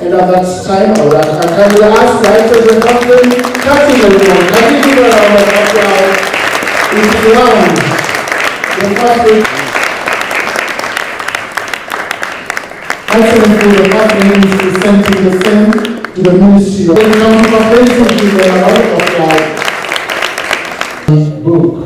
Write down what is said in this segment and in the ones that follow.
And at that time, I would kindly ask the actors and captain, Captain everyone, can you give a round of applause? It's round. The first thing. Excellency, the first ministry is presenting the same to the Ministry of Education. Give a round of applause. Book.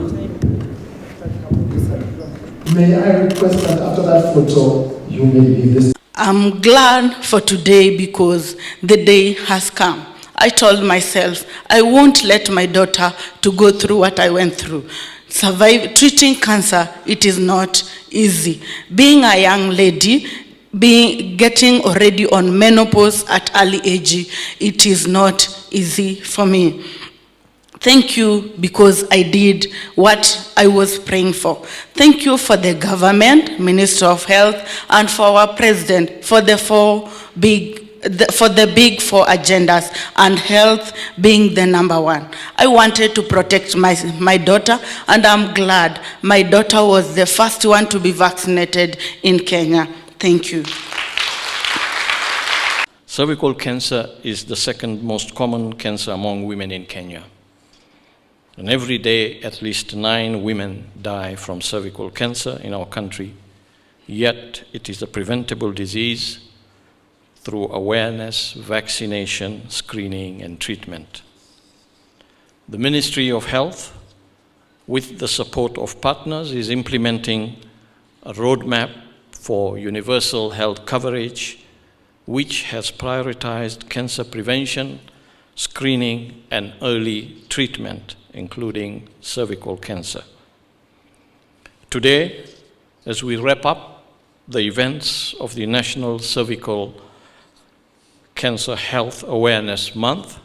May I request that after that photo, you may leave this. I'm glad for today because the day has come. I told myself I won't let my daughter to go through what I went through. Treating cancer, it is not easy. Being a young lady, getting already on menopause at early age, it is not easy for me. Thank you because I did what I was praying for. Thank you for the government, Minister of Health, and for our President for the big four agendas, and health being the number one. I wanted to protect my daughter, and I'm glad my daughter was the first one to be vaccinated in Kenya. Thank you. Cervical cancer is the second most common cancer among women in Kenya. And every day, at least 9 women die from cervical cancer in our country. Yet, it is a preventable disease through awareness, vaccination, screening, and treatment. The Ministry of Health, with the support of partners, is implementing a roadmap for universal health coverage, which has prioritized cancer prevention, screening, and early treatment, including cervical cancer. Today, as we wrap up the events of the National Cervical Cancer Health Awareness Month,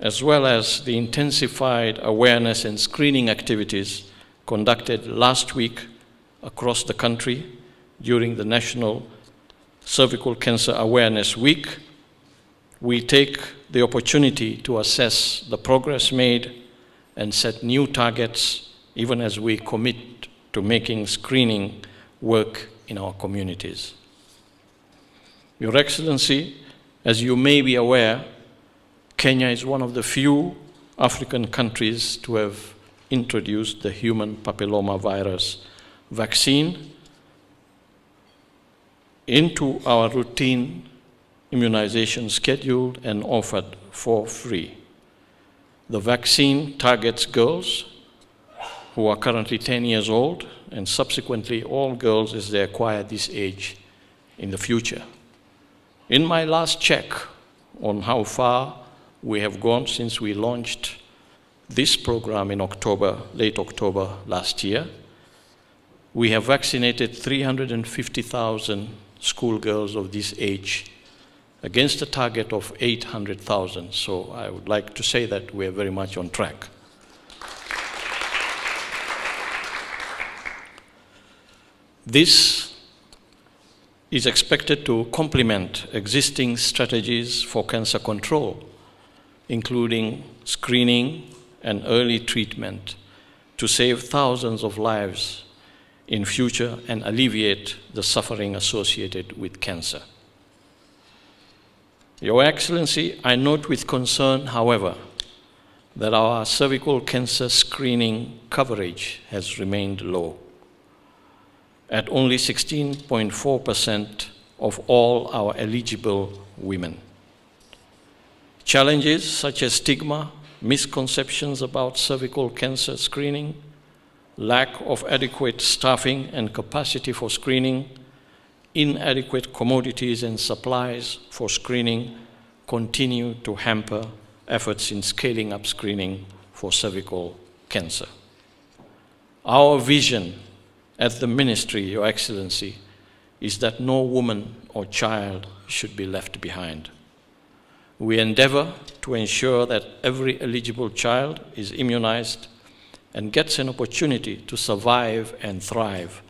as well as the intensified awareness and screening activities conducted last week across the country during the National Cervical Cancer Awareness Week, we take the opportunity to assess the progress made and set new targets, even as we commit to making screening work in our communities. Your Excellency, as you may be aware, Kenya is one of the few African countries to have introduced the human papillomavirus vaccine into our routine immunization schedule and offered for free. The vaccine targets girls who are currently 10 years old, and subsequently all girls as they acquire this age in the future. In my last check on how far we have gone since we launched this program in October, late October last year, we have vaccinated 350,000 schoolgirls of this age against a target of 800,000. So I would like to say that we're very much on track. This is expected to complement existing strategies for cancer control, including screening and early treatment, to save thousands of lives in future and alleviate the suffering associated with cancer. Your Excellency, I note with concern, however, that our cervical cancer screening coverage has remained low, at only 16.4% of all our eligible women. Challenges such as stigma, misconceptions about cervical cancer screening, lack of adequate staffing and capacity for screening, inadequate commodities and supplies for screening continue to hamper efforts in scaling up screening for cervical cancer. Our vision at the Ministry, Your Excellency, is that no woman or child should be left behind. We endeavor to ensure that every eligible child is immunized and gets an opportunity to survive and thrive,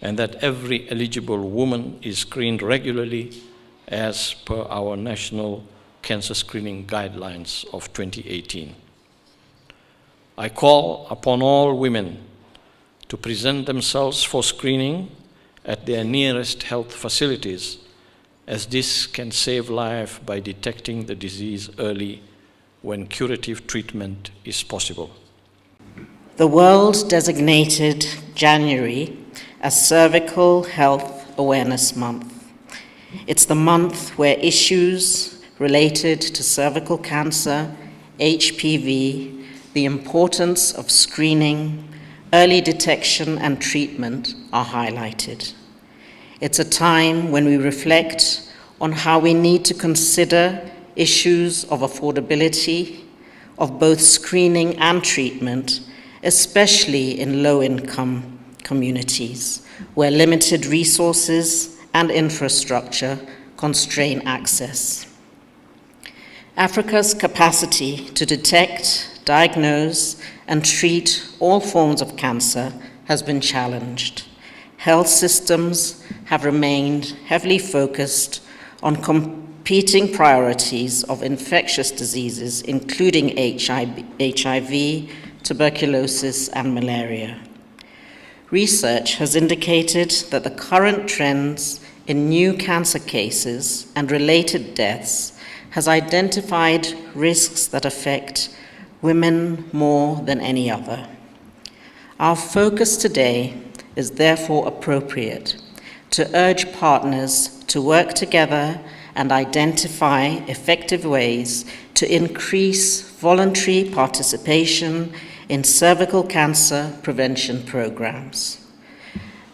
and that every eligible woman is screened regularly as per our National Cancer Screening Guidelines of 2018. I call upon all women to present themselves for screening at their nearest health facilities as this can save life by detecting the disease early when curative treatment is possible. The world designated January as Cervical Health Awareness Month. It's the month where issues related to cervical cancer, HPV, the importance of screening, early detection and treatment are highlighted. It's a time when we reflect on how we need to consider issues of affordability of both screening and treatment, especially in low-income communities, where limited resources and infrastructure constrain access. Africa's capacity to detect, diagnose, and treat all forms of cancer has been challenged. Health systems have remained heavily focused on competing priorities of infectious diseases, including HIV, tuberculosis, and malaria. Research has indicated that the current trends in new cancer cases and related deaths has identified risks that affect women more than any other. Our focus today is therefore appropriate to urge partners to work together and identify effective ways to increase voluntary participation in cervical cancer prevention programs.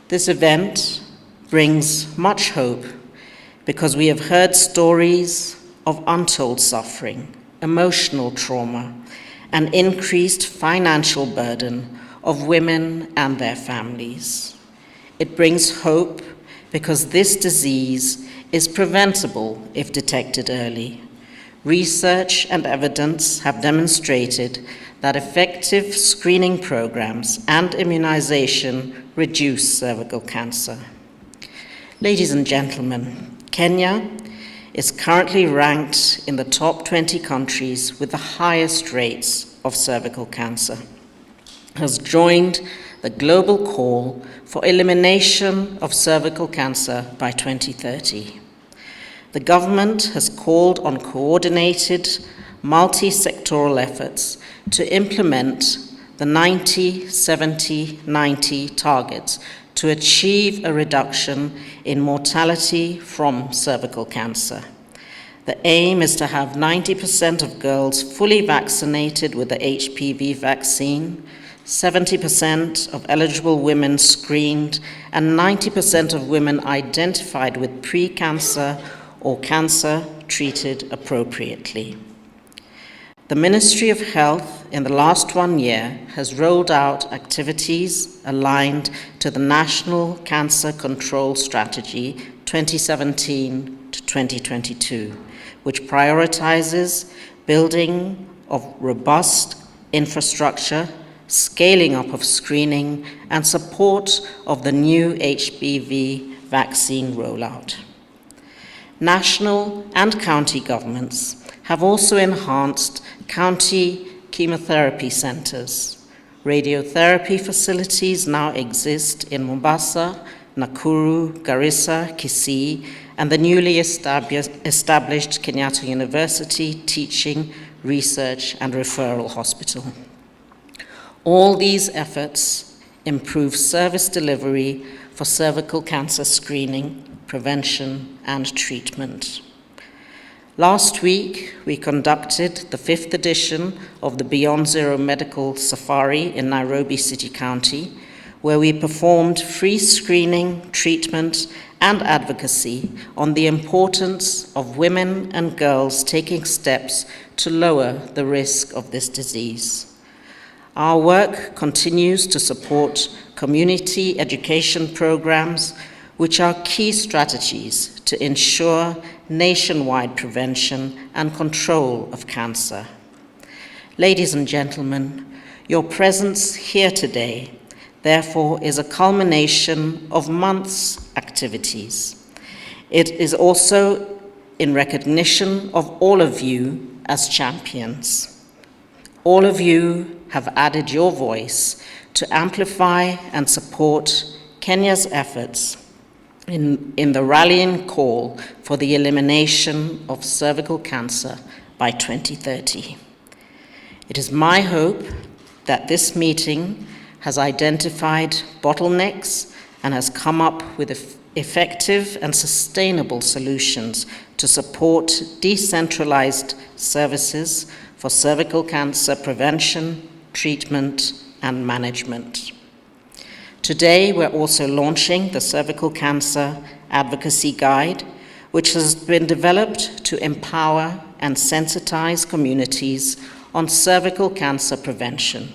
This event brings much hope because we have heard stories of untold suffering, emotional trauma, and increased financial burden of women and their families. It brings hope because this disease is preventable if detected early. Research and evidence have demonstrated that effective screening programs and immunization reduce cervical cancer. Ladies and gentlemen, Kenya is currently ranked in the top 20 countries with the highest rates of cervical cancer, has joined the global call for elimination of cervical cancer by 2030. The government has called on coordinated multi-sectoral efforts to implement the 90-70-90 targets to achieve a reduction in mortality from cervical cancer. The aim is to have 90% of girls fully vaccinated with the HPV vaccine, 70% of eligible women screened, and 90% of women identified with pre-cancer or cancer treated appropriately. The Ministry of Health in the last 1 year has rolled out activities aligned to the National Cancer Control Strategy 2017 to 2022, which prioritizes building of robust infrastructure, scaling up of screening, and support of the new HPV vaccine rollout. National and county governments have also enhanced county chemotherapy centers. Radiotherapy facilities now exist in Mombasa, Nakuru, Garissa, Kisii, and the newly established Kenyatta University Teaching, Research, and Referral Hospital. All these efforts improve service delivery for cervical cancer screening, prevention, and treatment. Last week, we conducted the 5th edition of the Beyond Zero Medical Safari in Nairobi City County, where we performed free screening, treatment, and advocacy on the importance of women and girls taking steps to lower the risk of this disease. Our work continues to support community education programs, which are key strategies to ensure nationwide prevention and control of cancer. Ladies and gentlemen, your presence here today, therefore, is a culmination of months' activities. It is also in recognition of all of you as champions. All of you have added your voice to amplify and support Kenya's efforts in the rallying call for the elimination of cervical cancer by 2030. It is my hope that this meeting has identified bottlenecks and has come up with effective and sustainable solutions to support decentralized services for cervical cancer prevention, treatment, and management. Today, we're also launching the Cervical Cancer Advocacy Guide, which has been developed to empower and sensitize communities on cervical cancer prevention.